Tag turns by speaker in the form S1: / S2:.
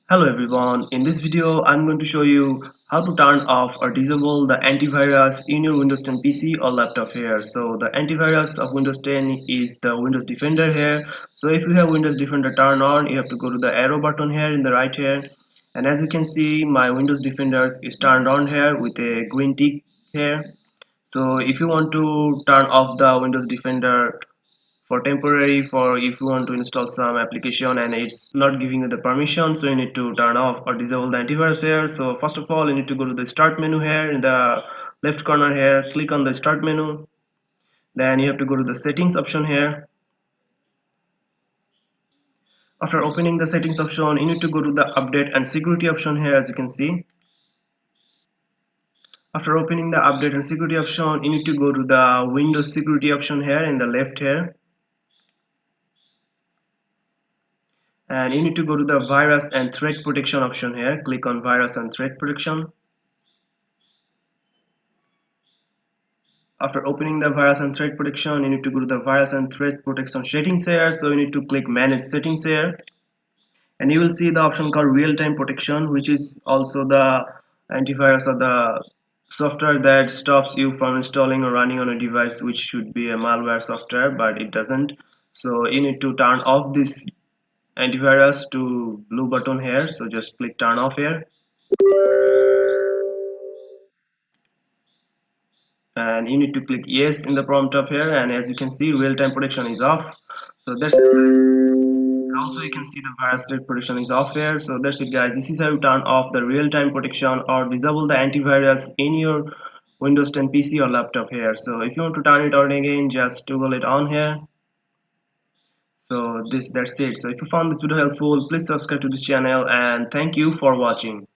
S1: Hello everyone, in this video I'm going to show you how to turn off or disable the antivirus in your Windows 10 PC or laptop here. So the antivirus of Windows 10 is the Windows Defender here. So if you have Windows Defender turned on, you have to go to the arrow button here in the right here. And as you can see, my Windows Defender is turned on here with a green tick here. So if you want to turn off the Windows Defender for temporary, for if you want to install some application and it's not giving you the permission, so you need to turn off or disable the antivirus here. So first of all, you need to go to the start menu here in the left corner here, click on the start menu. Then you have to go to the settings option here. After opening the settings option, you need to go to the update and security option here. As you can see, after opening the update and security option, you need to go to the Windows security option here in the left here, and you need to go to the virus and threat protection option here. Click on virus and threat protection. After opening the virus and threat protection, you need to go to the virus and threat protection settings here. So you need to click manage settings here, and you will see the option called real-time protection, which is also the antivirus or the software that stops you from installing or running on a device which should be a malware software, but it doesn't. So you need to turn off this antivirus to blue button here. So just click turn off here, and you need to click yes in the prompt up here, and as you can see, real-time protection is off. So that's it. And also you can see the virus threat protection is off here. So that's it guys, this is how you turn off the real-time protection or disable the antivirus in your Windows 10 PC or laptop here. So if you want to turn it on again, just toggle it on here. So that's it. So if you found this video helpful, please subscribe to this channel, and thank you for watching.